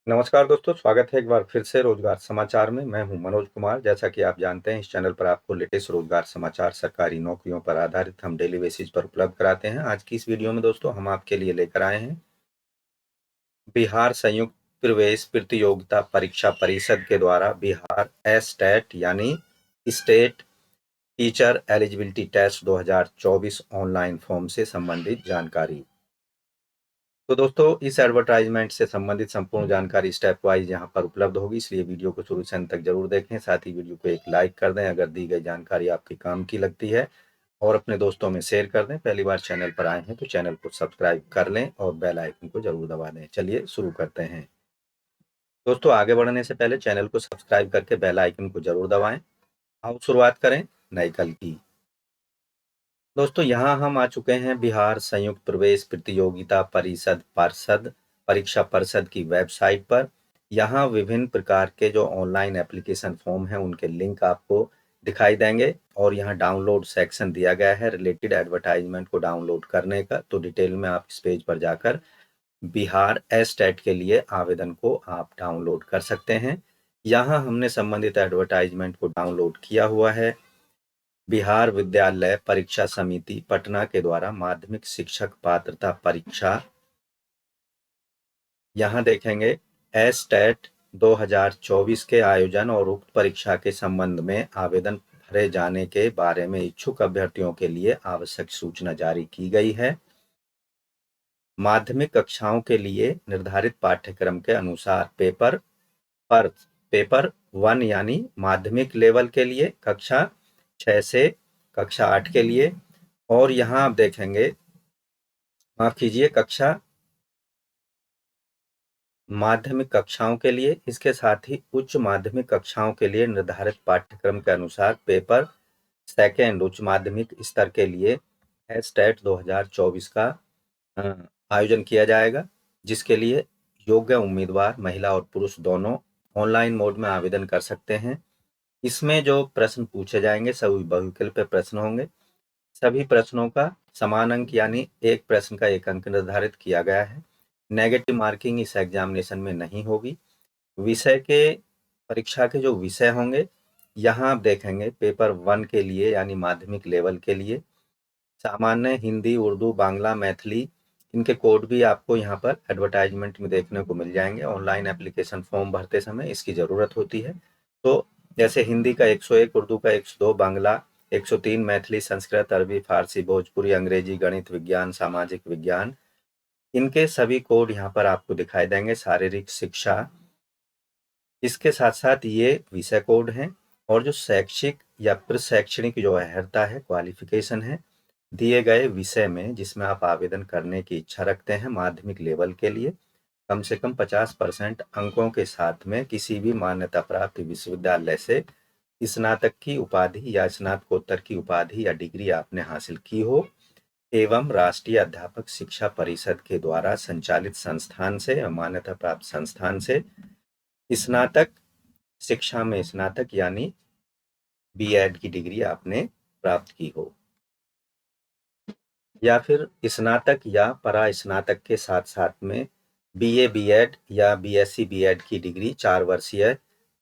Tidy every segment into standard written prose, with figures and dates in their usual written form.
नमस्कार दोस्तों, स्वागत है एक बार फिर से रोजगार समाचार में। मैं हूं मनोज कुमार। जैसा कि आप जानते हैं, इस चैनल पर आपको लेटेस्ट रोजगार समाचार, सरकारी नौकरियों पर आधारित हम डेली बेसिस पर उपलब्ध कराते हैं। आज की इस वीडियो में दोस्तों हम आपके लिए लेकर आए हैं बिहार संयुक्त प्रवेश प्रतियोगिता परीक्षा परिषद के द्वारा बिहार एस्टेट यानी state teacher eligibility test 2024 online form से संबंधित जानकारी। तो दोस्तों, इस एडवर्टाइजमेंट से संबंधित संपूर्ण जानकारी स्टेप वाइज यहाँ पर उपलब्ध होगी, इसलिए वीडियो को शुरू से अंत तक जरूर देखें। साथ ही वीडियो को एक लाइक कर दें अगर दी गई जानकारी आपके काम की लगती है, और अपने दोस्तों में शेयर कर दें। पहली बार चैनल पर आए हैं तो चैनल को सब्सक्राइब कर लें और बेल आइकन को जरूर दबा दें। चलिए शुरू करते हैं। दोस्तों, आगे बढ़ने से पहले चैनल को सब्सक्राइब करके बेल आइकन को जरूर दबाएं। आओ शुरुआत करें नए कल की। दोस्तों, यहाँ हम आ चुके हैं बिहार संयुक्त प्रवेश प्रतियोगिता परिषद परीक्षा परिषद की वेबसाइट पर। यहाँ विभिन्न प्रकार के जो ऑनलाइन एप्लीकेशन फॉर्म हैं उनके लिंक आपको दिखाई देंगे, और यहाँ डाउनलोड सेक्शन दिया गया है रिलेटेड एडवर्टाइजमेंट को डाउनलोड करने का। तो डिटेल में आप इस पेज पर जाकर बिहार एस्टेट के लिए आवेदन को आप डाउनलोड कर सकते हैं। यहाँ हमने संबंधित एडवर्टाइजमेंट को डाउनलोड किया हुआ है। बिहार विद्यालय परीक्षा समिति पटना के द्वारा माध्यमिक शिक्षक पात्रता परीक्षा, यहाँ देखेंगे एस्टेट 2024 के आयोजन और उक्त परीक्षा के संबंध में आवेदन भरे जाने के बारे में इच्छुक अभ्यर्थियों के लिए आवश्यक सूचना जारी की गई है। माध्यमिक कक्षाओं के लिए निर्धारित पाठ्यक्रम के अनुसार पेपर 1 यानी माध्यमिक लेवल के लिए, कक्षा 6 से कक्षा 8 के लिए, और यहाँ आप देखेंगे, माफ कीजिए, कक्षा माध्यमिक कक्षाओं के लिए, इसके साथ ही उच्च माध्यमिक कक्षाओं के लिए निर्धारित पाठ्यक्रम के अनुसार पेपर सेकेंड उच्च माध्यमिक स्तर के लिए एस्टेट 2024 का आयोजन किया जाएगा, जिसके लिए योग्य उम्मीदवार महिला और पुरुष दोनों ऑनलाइन मोड में आवेदन कर सकते हैं। इसमें जो प्रश्न पूछे जाएंगे सभी बहुविकल्पीय प्रश्न होंगे। सभी प्रश्नों का समान अंक यानी एक प्रश्न का 1 अंक निर्धारित किया गया है। नेगेटिव मार्किंग इस एग्जामिनेशन में नहीं होगी। विषय के परीक्षा के जो विषय होंगे, यहाँ आप देखेंगे पेपर 1 के लिए यानी माध्यमिक लेवल के लिए सामान्य हिंदी, उर्दू, बांग्ला, मैथिली, इनके कोड भी आपको यहाँ पर एडवर्टाइजमेंट में देखने को मिल जाएंगे। ऑनलाइन एप्लीकेशन फॉर्म भरते समय इसकी ज़रूरत होती है। तो जैसे हिंदी का 101, उर्दू का 102, बांग्ला 103, मैथिली, संस्कृत, अरबी, फारसी, भोजपुरी, अंग्रेजी, गणित, विज्ञान, सामाजिक विज्ञान, इनके सभी कोड यहाँ पर आपको दिखाई देंगे। शारीरिक शिक्षा, इसके साथ साथ ये विषय कोड हैं, और जो शैक्षिक या प्रशैक्षणिक जो अर्हता है, क्वालिफिकेशन है, दिए गए विषय में जिसमें आप आवेदन करने की इच्छा रखते हैं माध्यमिक लेवल के लिए, कम से कम 50% अंकों के साथ में किसी भी मान्यता प्राप्त विश्वविद्यालय से स्नातक की उपाधि या स्नातकोत्तर की उपाधि या डिग्री आपने हासिल की हो, एवं राष्ट्रीय अध्यापक शिक्षा परिषद के द्वारा संचालित संस्थान से, मान्यता प्राप्त संस्थान से स्नातक शिक्षा में स्नातक यानी बीएड की डिग्री आपने प्राप्त की हो, या फिर स्नातक या परा स्नातक के साथ साथ में बीए बीएड या बीएससी बीएड की डिग्री 4 वर्षीय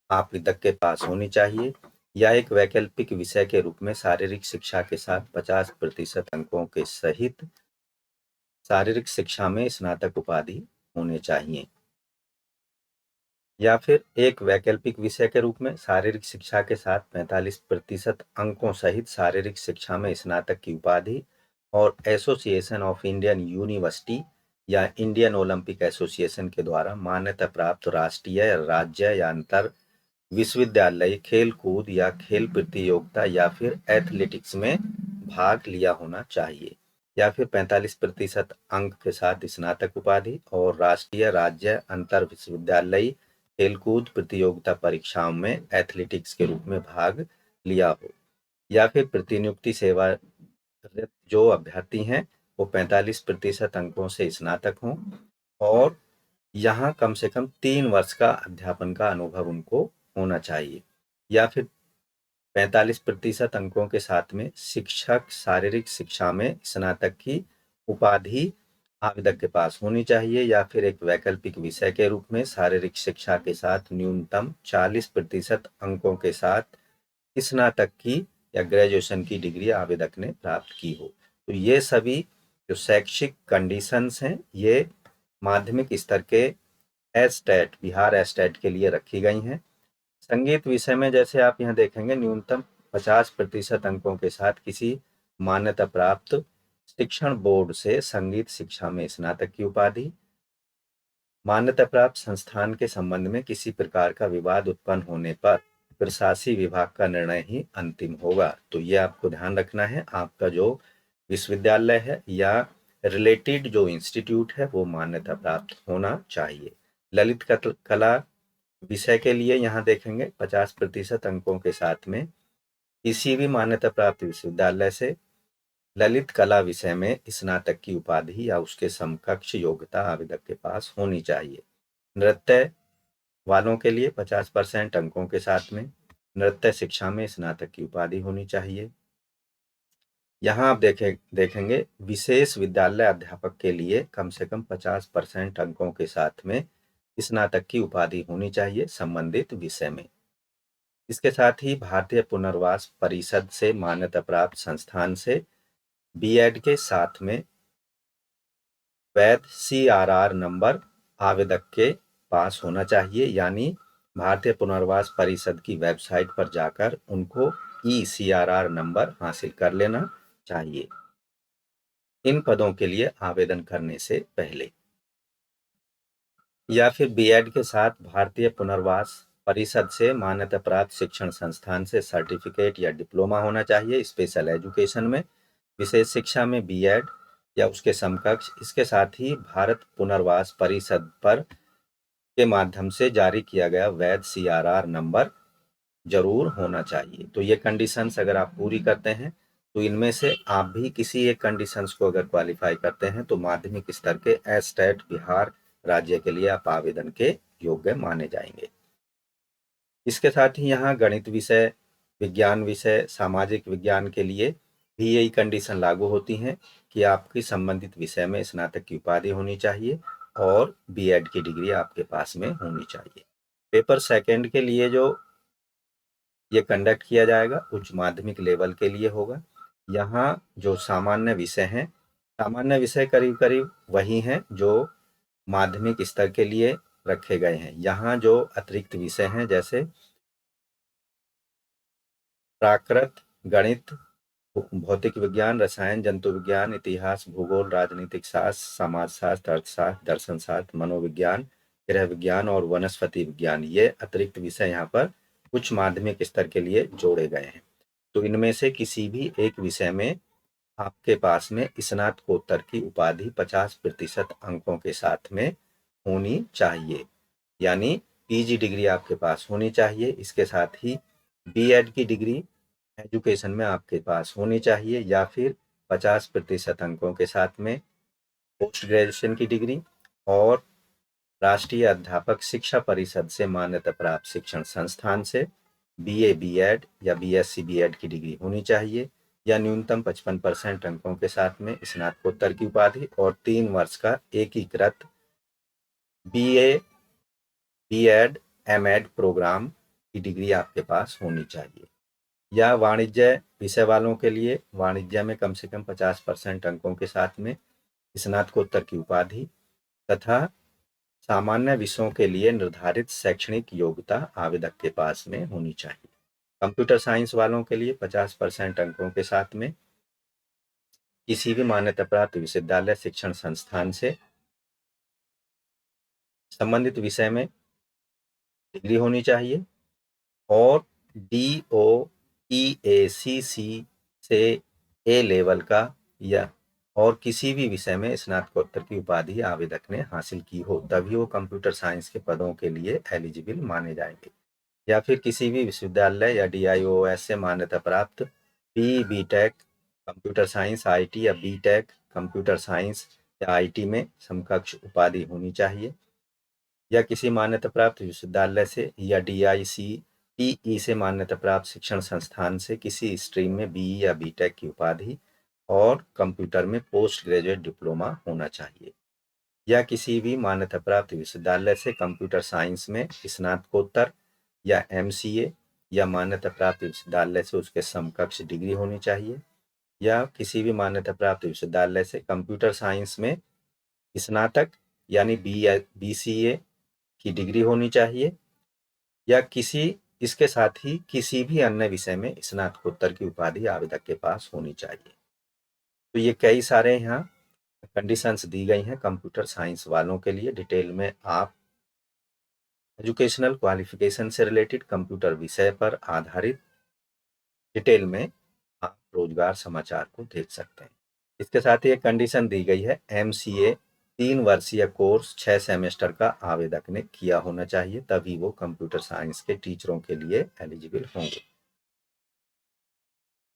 आप तक के पास होनी चाहिए, या एक वैकल्पिक विषय के रूप में शारीरिक शिक्षा के साथ 50% अंकों के सहित शारीरिक शिक्षा में स्नातक उपाधि होने चाहिए, या फिर एक वैकल्पिक विषय के रूप में शारीरिक शिक्षा के साथ 45% अंकों सहित शारीरिक शिक्षा में स्नातक की उपाधि, और एसोसिएशन ऑफ इंडियन यूनिवर्सिटी या इंडियन ओलंपिक एसोसिएशन के द्वारा मान्यता प्राप्त राष्ट्रीय, राज्य या अंतर विश्वविद्यालय खेल कूद या खेल प्रतियोगिता या फिर एथलेटिक्स में भाग लिया होना चाहिए, या फिर 45% अंक के साथ स्नातक उपाधि और राष्ट्रीय, राज्य, अंतर विश्वविद्यालय खेलकूद प्रतियोगिता परीक्षाओं में एथलेटिक्स के रूप में भाग लिया हो, या फिर प्रतिनियुक्ति सेवा जो अभ्यर्थी हैं वो 45% अंकों से स्नातक हों, और यहाँ कम से कम 3 वर्ष का अध्यापन का अनुभव उनको होना चाहिए, या फिर 45% अंकों के साथ में शिक्षक शारीरिक शिक्षा में स्नातक की उपाधि आवेदक के पास होनी चाहिए, या फिर एक वैकल्पिक विषय के रूप में शारीरिक शिक्षा के साथ न्यूनतम 40% अंकों के साथ स्नातक की या ग्रेजुएशन की डिग्री आवेदक ने प्राप्त की हो। तो ये सभी जो शैक्षिक कंडीशंस हैं, ये माध्यमिक स्तर के एस्टेट, बिहार एस्टेट के लिए रखी गई हैं। संगीत विषय में जैसे आप यहाँ देखेंगे, न्यूनतम 50% अंकों के साथ किसी मान्यता प्राप्त शिक्षण बोर्ड से संगीत शिक्षा में स्नातक की उपाधि, मान्यता प्राप्त संस्थान के संबंध में किसी प्रकार का विवाद उत्पन्न होने पर प्रशासकीय विभाग का निर्णय ही अंतिम होगा। तो ये आपको ध्यान रखना है, आपका जो विश्वविद्यालय है या रिलेटेड जो इंस्टीट्यूट है वो मान्यता प्राप्त होना चाहिए। ललित कला विषय के लिए यहाँ देखेंगे 50% अंकों के साथ में किसी भी मान्यता प्राप्त विश्वविद्यालय से ललित कला विषय में स्नातक की उपाधि या उसके समकक्ष योग्यता आवेदक के पास होनी चाहिए। नृत्य वालों के लिए 50% अंकों के साथ में नृत्य शिक्षा में स्नातक की उपाधि होनी चाहिए। यहाँ आप देखेंगे विशेष विद्यालय अध्यापक के लिए कम से कम 50% अंकों के साथ में स्नातक की उपाधि होनी चाहिए संबंधित विषय में। इसके साथ ही भारतीय पुनर्वास परिषद से मान्यता प्राप्त संस्थान से बीएड के साथ में वैध CRR नंबर आवेदक के पास होना चाहिए, यानी भारतीय पुनर्वास परिषद की वेबसाइट पर जाकर उनको CRR नंबर हासिल कर लेना चाहिए इन पदों के लिए आवेदन करने से पहले। या फिर बीएड के साथ भारतीय पुनर्वास परिषद से मान्यता प्राप्त शिक्षण संस्थान से सर्टिफिकेट या डिप्लोमा होना चाहिए स्पेशल एजुकेशन में, विशेष शिक्षा में बीएड या उसके समकक्ष। इसके साथ ही भारत पुनर्वास परिषद पर के माध्यम से जारी किया गया वैध CRR नंबर जरूर होना चाहिए। तो ये कंडीशंस अगर आप पूरी करते हैं तो इनमें से आप भी किसी एक कंडीशंस को अगर क्वालिफाई करते हैं तो माध्यमिक स्तर के एस्टेट बिहार राज्य के लिए आप आवेदन के योग्य माने जाएंगे। इसके साथ ही यहाँ गणित विषय, विज्ञान विषय, सामाजिक विज्ञान के लिए भी यही कंडीशन लागू होती हैं कि आपकी संबंधित विषय में स्नातक की उपाधि होनी चाहिए और बीएड की डिग्री आपके पास में होनी चाहिए। पेपर सेकंड के लिए जो ये कंडक्ट किया जाएगा उच्च माध्यमिक लेवल के लिए होगा। यहाँ जो सामान्य विषय हैं, सामान्य विषय करीब करीब वही हैं जो माध्यमिक स्तर के लिए रखे गए हैं। यहाँ जो अतिरिक्त विषय हैं जैसे प्राकृत, गणित, भौतिक विज्ञान, रसायन, जंतु विज्ञान, इतिहास, भूगोल, राजनीतिक शास्त्र, समाजशास्त्र, अर्थशास्त्र, दर्शन शास्त्र, मनोविज्ञान, गृह विज्ञान और वनस्पति विज्ञान, ये अतिरिक्त विषय यहाँ पर उच्च माध्यमिक स्तर के लिए जोड़े गए हैं। तो इनमें से किसी भी एक विषय में आपके पास में स्नातकोत्तर की उपाधि 50% अंकों के साथ में होनी चाहिए, यानी पीजी डिग्री आपके पास होनी चाहिए। इसके साथ ही बीएड की डिग्री एजुकेशन में आपके पास होनी चाहिए, या फिर 50% अंकों के साथ में पोस्ट ग्रेजुएशन की डिग्री और राष्ट्रीय अध्यापक शिक्षा परिषद से मान्यता प्राप्त शिक्षण संस्थान से BA BEd या BSc BEd की डिग्री होनी चाहिए, या न्यूनतम 55% अंकों के साथ में स्नातकोत्तर की उपाधि और 3 वर्ष का एकीकृत BA BEd MEd प्रोग्राम की डिग्री आपके पास होनी चाहिए। या वाणिज्य विषय वालों के लिए वाणिज्य में कम से कम 50% अंकों के साथ में स्नातकोत्तर की उपाधि तथा सामान्य विषयों के लिए निर्धारित शैक्षणिक योग्यता आवेदक के पास में होनी चाहिए। कंप्यूटर साइंस वालों के लिए 50% अंकों के साथ में किसी भी मान्यता प्राप्त विश्वविद्यालय शिक्षण संस्थान से संबंधित विषय में डिग्री होनी चाहिए और DOEACC से A लेवल का या और किसी भी विषय में स्नातकोत्तर की उपाधि आवेदक ने हासिल की हो, तभी वो कंप्यूटर साइंस के पदों के लिए एलिजिबल माने जाएंगे। या फिर किसी भी विश्वविद्यालय या DIOS से मान्यता प्राप्त BTech कंप्यूटर साइंस, IT या BTech कंप्यूटर साइंस या IT में समकक्ष उपाधि होनी चाहिए। या किसी मान्यता प्राप्त विश्वविद्यालय से या DICTE से मान्यता प्राप्त शिक्षण संस्थान से किसी स्ट्रीम में BE या BTech की उपाधि और कंप्यूटर में पोस्ट ग्रेजुएट डिप्लोमा होना चाहिए। या किसी भी मान्यता प्राप्त विश्वविद्यालय से कंप्यूटर साइंस में स्नातकोत्तर या MCA या मान्यता प्राप्त विश्वविद्यालय से उसके समकक्ष डिग्री होनी चाहिए। या किसी भी मान्यता प्राप्त विश्वविद्यालय से कंप्यूटर साइंस में स्नातक यानी BCA की डिग्री होनी चाहिए। या इसके साथ ही किसी भी अन्य विषय में स्नातकोत्तर की उपाधि आवेदक के पास होनी चाहिए। तो ये कई सारे यहाँ कंडीशंस दी गई हैं कंप्यूटर साइंस वालों के लिए। डिटेल में आप एजुकेशनल क्वालिफिकेशन से रिलेटेड कंप्यूटर विषय पर आधारित डिटेल में आप रोजगार समाचार को देख सकते हैं। इसके साथ ही एक कंडीशन दी गई है, MCA 3 वर्षीय कोर्स 6 सेमेस्टर का आवेदक ने किया होना चाहिए, तभी वो कंप्यूटर साइंस के टीचरों के लिए एलिजिबल होंगे।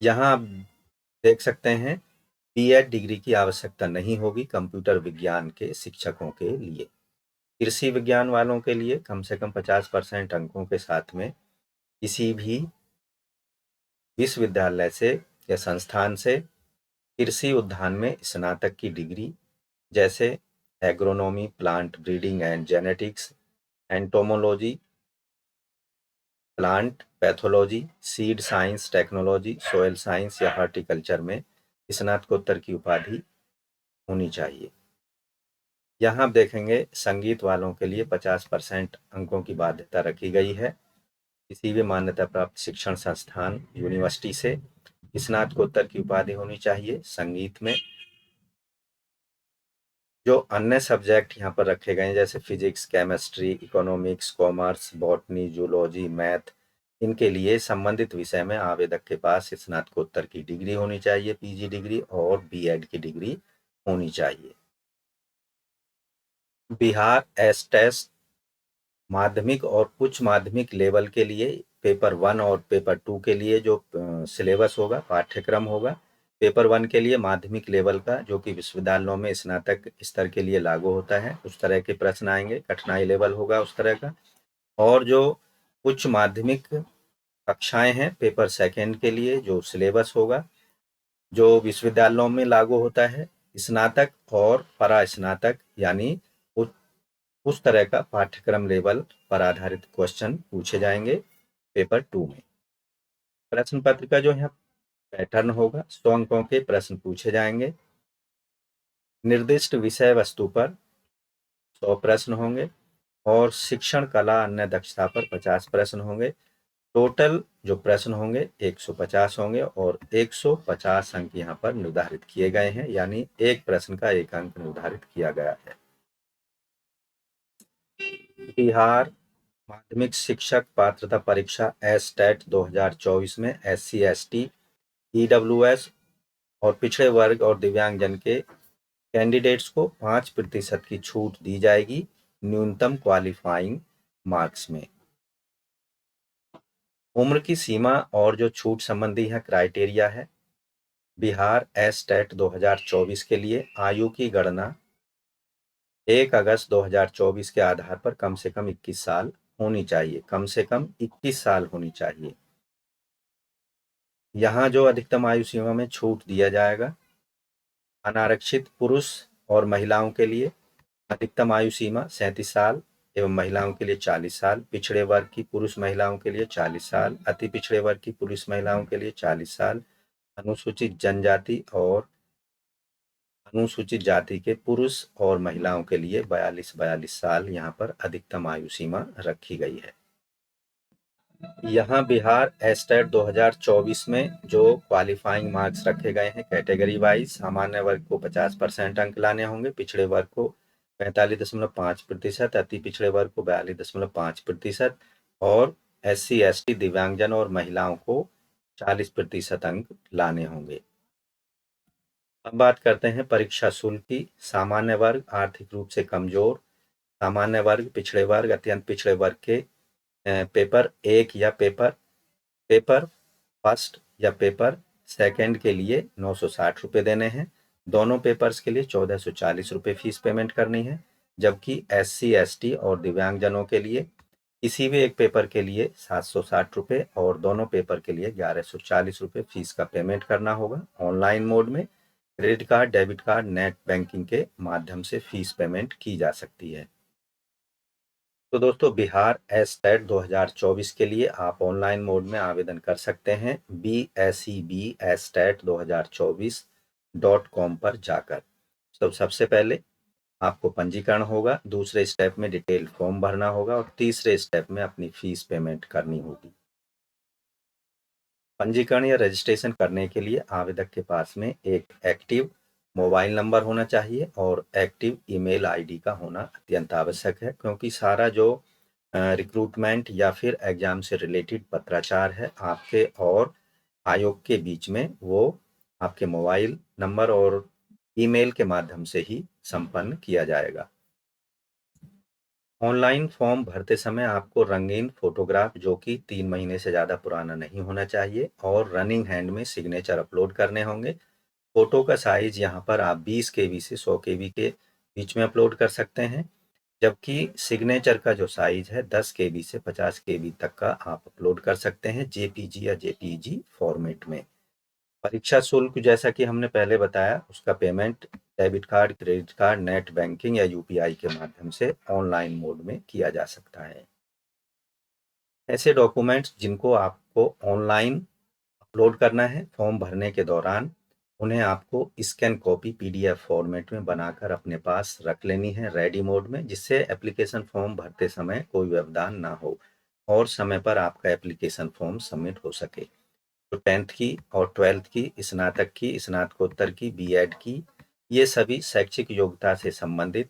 यहाँ आप देख सकते हैं B.Ed डिग्री की आवश्यकता नहीं होगी कंप्यूटर विज्ञान के शिक्षकों के लिए। कृषि विज्ञान वालों के लिए कम से कम 50% अंकों के साथ में किसी भी विश्वविद्यालय से या संस्थान से कृषि उद्यान में स्नातक की डिग्री, जैसे agronomy, plant breeding and genetics, entomology, plant pathology, seed science technology, soil science या हॉर्टिकल्चर में स्नातकोत्तर की उपाधि होनी चाहिए। यहाँ आप देखेंगे संगीत वालों के लिए 50% अंकों की बाध्यता रखी गई है। किसी भी मान्यता प्राप्त शिक्षण संस्थान यूनिवर्सिटी से स्नातकोत्तर की उपाधि होनी चाहिए संगीत में। जो अन्य सब्जेक्ट यहाँ पर रखे गए हैं जैसे physics, chemistry, economics, commerce, botany, zoology, math, इनके लिए संबंधित विषय में आवेदक के पास स्नातकोत्तर की डिग्री होनी चाहिए, PG डिग्री, और B.Ed की डिग्री होनी चाहिए। बिहार एस्टेट माध्यमिक और उच्च माध्यमिक लेवल के लिए पेपर 1 और पेपर 2 के लिए जो सिलेबस होगा, पाठ्यक्रम होगा, पेपर 1 के लिए माध्यमिक लेवल का जो कि विश्वविद्यालयों में स्नातक स्तर के लिए लागू होता है, उस तरह के प्रश्न आएंगे, कठिनाई लेवल होगा उस तरह का। और जो उच्च माध्यमिक कक्षाएं हैं, पेपर 2 के लिए जो सिलेबस होगा, जो विश्वविद्यालयों में लागू होता है, स्नातक और परा स्नातक यानी उस तरह का पाठ्यक्रम लेवल पर आधारित क्वेश्चन पूछे जाएंगे पेपर 2 में। प्रश्न पत्र का जो है पैटर्न होगा, 100 अंकों के प्रश्न पूछे जाएंगे। निर्दिष्ट विषय वस्तु पर 100 प्रश्न होंगे और शिक्षण, कला, अन्य दक्षता पर 50 प्रश्न होंगे। टोटल जो प्रश्न होंगे 150 होंगे और 150 अंक यहाँ पर निर्धारित किए गए हैं, यानी एक प्रश्न का 1 अंक निर्धारित किया गया है। बिहार माध्यमिक शिक्षक पात्रता परीक्षा एस्टेट 2024 में SC, ST, EWS और पिछड़े वर्ग और दिव्यांगजन के कैंडिडेट्स को 5% की छूट दी जाएगी न्यूनतम क्वालिफाइंग मार्क्स में। उम्र की सीमा और जो छूट संबंधी है क्राइटेरिया है, बिहार एस्टेट 2024 के लिए आयु की गणना 1 अगस्त 2024 के आधार पर कम से कम 21 साल होनी चाहिए, कम से कम 21 साल होनी चाहिए। यहाँ जो अधिकतम आयु सीमा में छूट दिया जाएगा, अनारक्षित पुरुष और महिलाओं के लिए अधिकतम आयु सीमा 37 साल एवं महिलाओं के लिए 40 साल, पिछड़े वर्ग की पुरुष महिलाओं के लिए 40 साल, अति पिछड़े वर्ग की पुरुष महिलाओं के लिए 40 साल, अनुसूचित जनजाति और अनुसूचित जाति के पुरुष और महिलाओं के लिए 42 साल यहाँ पर अधिकतम आयु सीमा रखी गई है। यहाँ बिहार एस्टेट 2024 में जो क्वालिफाइंग मार्क्स रखे गए हैं कैटेगरी वाइज, सामान्य वर्ग को 50% अंक लाने होंगे, पिछड़े वर्ग को 45.5%, अति पिछड़े वर्ग को 42.5% और SC, ST, दिव्यांगजन और महिलाओं को 40% अंक लाने होंगे। अब बात करते हैं परीक्षा शुल्क की। सामान्य वर्ग, आर्थिक रूप से कमजोर, सामान्य वर्ग, पिछड़े वर्ग, अत्यंत पिछड़े वर्ग के पेपर 1 या पेपर फर्स्ट या पेपर सेकंड के लिए 960 रुपये देने हैं। दोनों पेपर्स के लिए 1440 रुपये फीस पेमेंट करनी है, जबकि SC, ST और दिव्यांगजनों के लिए किसी भी एक पेपर के लिए 760 रुपये और दोनों पेपर के लिए 1140 रुपये फीस का पेमेंट करना होगा ऑनलाइन मोड में। Credit card, debit card, net banking के माध्यम से फीस पेमेंट की जा सकती है। तो दोस्तों, बिहार एस्टेट 2024 के लिए आप ऑनलाइन मोड में आवेदन कर सकते हैं BSEB-2024.com पर जाकर। तो सबसे पहले आपको पंजीकरण होगा, दूसरे स्टेप में डिटेल फॉर्म भरना होगा और तीसरे स्टेप में अपनी फीस पेमेंट करनी होगी। पंजीकरण या रजिस्ट्रेशन करने के लिए आवेदक के पास में एक एक्टिव मोबाइल नंबर होना चाहिए और एक्टिव ईमेल आईडी का होना अत्यंत आवश्यक है, क्योंकि सारा जो रिक्रूटमेंट या फिर एग्जाम से रिलेटेड पत्राचार है आपके और आयोग के बीच में, वो आपके मोबाइल नंबर और ईमेल के माध्यम से ही संपन्न किया जाएगा। ऑनलाइन फॉर्म भरते समय आपको रंगीन फोटोग्राफ, जो कि 3 महीने से ज़्यादा पुराना नहीं होना चाहिए, और रनिंग हैंड में सिग्नेचर अपलोड करने होंगे। फोटो का साइज यहाँ पर आप 20 केबी से 100 केबी के बीच में अपलोड कर सकते हैं, जबकि सिग्नेचर का जो साइज है 10 केबी से 50 केबी तक का आप अपलोड कर सकते हैं जेपीजी या जेपीईजी फॉर्मेट में। परीक्षा शुल्क, जैसा कि हमने पहले बताया, उसका payment debit card, credit card, net banking या यूपीआई के माध्यम से ऑनलाइन मोड में किया जा सकता है। ऐसे डॉक्यूमेंट्स जिनको आपको ऑनलाइन अपलोड करना है फॉर्म भरने के दौरान, उन्हें आपको स्कैन कॉपी पीडीएफ फॉर्मेट में बनाकर अपने पास रख लेनी है रेडी मोड में, जिससे एप्लीकेशन फॉर्म भरते समय कोई व्यवधान ना हो और समय पर आपका एप्लीकेशन फॉर्म सबमिट हो सके। तो 10th की और 12th की, स्नातक की, स्नातकोत्तर की, बीएड की, ये सभी शैक्षिक योग्यता से संबंधित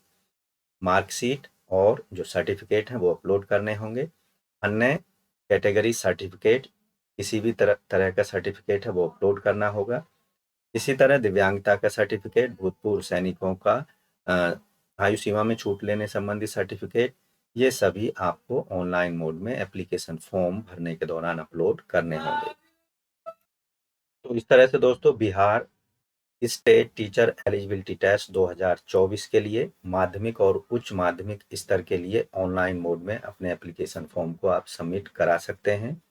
मार्कशीट और जो सर्टिफिकेट हैं वो अपलोड करने होंगे। अन्य कैटेगरी सर्टिफिकेट, किसी भी तरह का सर्टिफिकेट है वो अपलोड करना होगा। इसी तरह दिव्यांगता का सर्टिफिकेट, भूतपूर्व सैनिकों का आयु सीमा में छूट लेने संबंधी सर्टिफिकेट, ये सभी आपको ऑनलाइन मोड में एप्लीकेशन फॉर्म भरने के दौरान अपलोड करने होंगे। तो इस तरह से दोस्तों, Bihar state teacher eligibility test 2024 के लिए माध्यमिक और उच्च माध्यमिक स्तर के लिए ऑनलाइन मोड में अपने एप्लीकेशन फॉर्म को आप सबमिट करा सकते हैं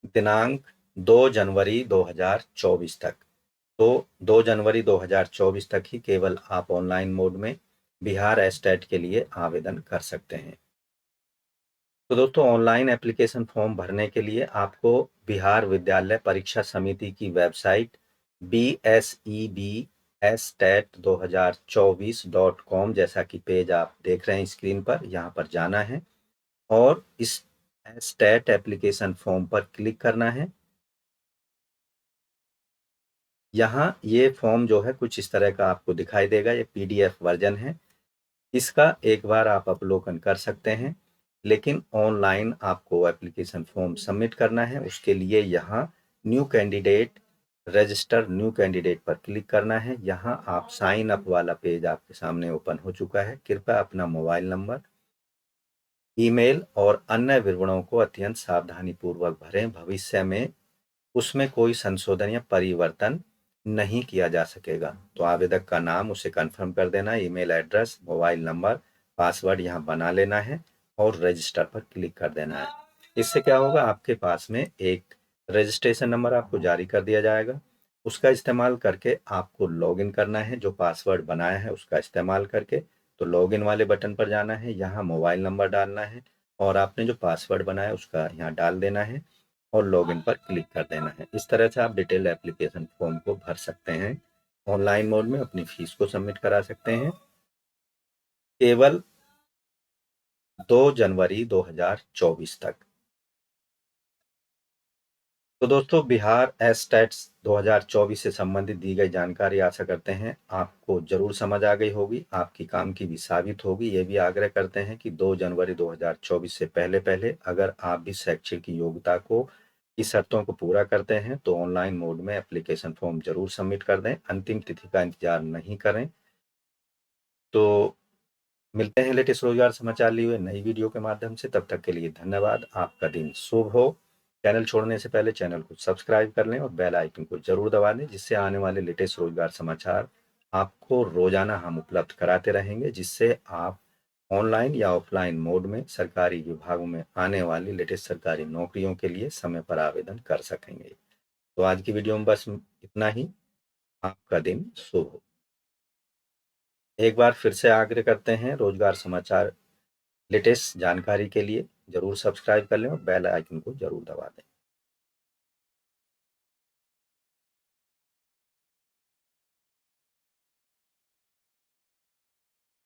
दिनांक 2 जनवरी 2024 तक। तो 2 जनवरी 2024 तक ही केवल आप ऑनलाइन मोड में बिहार एस्टेट के लिए आवेदन कर सकते हैं। तो दोस्तों, ऑनलाइन एप्लीकेशन फॉर्म भरने के लिए आपको बिहार विद्यालय परीक्षा समिति की वेबसाइट BSEB-STAT2024.com, जैसा कि पेज आप देख रहे हैं स्क्रीन पर, यहाँ पर जाना है और इस स्टेट एप्लीकेशन फॉर्म पर क्लिक करना है। यहाँ ये फॉर्म जो है कुछ इस तरह का आपको दिखाई देगा, ये पीडीएफ वर्जन है। इसका एक बार आप अवलोकन कर सकते हैं, लेकिन ऑनलाइन आपको एप्लीकेशन फॉर्म सबमिट करना है। उसके लिए यहाँ new candidate, register new candidate पर क्लिक करना है। यहाँ आप साइन अप वाला पेज आपके सामने ओपन हो चुका है। कृपया अपना मोबाइल नंबर, ईमेल और अन्य विवरणों को अत्यंत सावधानी पूर्वक भरें। भविष्य में उसमें कोई संशोधन या परिवर्तन नहीं किया जा सकेगा। तो आवेदक का नाम उसे कंफर्म कर देना, email address, mobile number, password यहाँ बना लेना है और रजिस्टर पर क्लिक कर देना है। इससे क्या होगा, आपके पास में एक रजिस्ट्रेशन नंबर आपको जारी कर दिया जाएगा। उसका इस्तेमाल करके आपको लॉगिन करना है, जो पासवर्ड बनाया है उसका इस्तेमाल करके। तो लॉगिन वाले बटन पर जाना है, यहाँ मोबाइल नंबर डालना है और आपने जो पासवर्ड बनाया उसका यहाँ डाल देना है और लॉगिन पर क्लिक कर देना है। इस तरह से आप डिटेल एप्लीकेशन फॉर्म को भर सकते हैं, ऑनलाइन मोड में अपनी फीस को सबमिट करा सकते हैं केवल 2 जनवरी 2024 तक। तो दोस्तों, बिहार एस्टेट्स 2024 से संबंधित दी गई जानकारी आशा करते हैं आपको जरूर समझ आ गई होगी, आपकी काम की भी साबित होगी। ये भी आग्रह करते हैं कि 2 जनवरी 2024 से पहले पहले अगर आप भी शैक्षिक योग्यता को की शर्तों को पूरा करते हैं तो ऑनलाइन मोड में एप्लीकेशन फॉर्म जरूर सबमिट कर दें, अंतिम तिथि का इंतजार नहीं करें। तो मिलते हैं लेटेस्ट रोजगार समाचार लिए हुए नई वीडियो के माध्यम से। तब तक के लिए धन्यवाद। आपका दिन शुभ हो। चैनल छोड़ने से पहले चैनल को सब्सक्राइब कर लें और बेल आइकन को जरूर दबा दें, जिससे आने वाले लेटेस्ट रोजगार समाचार आपको रोजाना हम उपलब्ध कराते रहेंगे, जिससे आप ऑनलाइन या ऑफलाइन मोड में सरकारी विभागों में आने वाली लेटेस्ट सरकारी नौकरियों के लिए समय पर आवेदन कर सकेंगे। तो आज की वीडियो में बस इतना ही। आपका दिन शुभ हो। एक बार फिर से आग्रह करते हैं, रोजगार समाचार लेटेस्ट जानकारी के लिए जरूर सब्सक्राइब कर लें और बेल आइकन को जरूर दबा दें।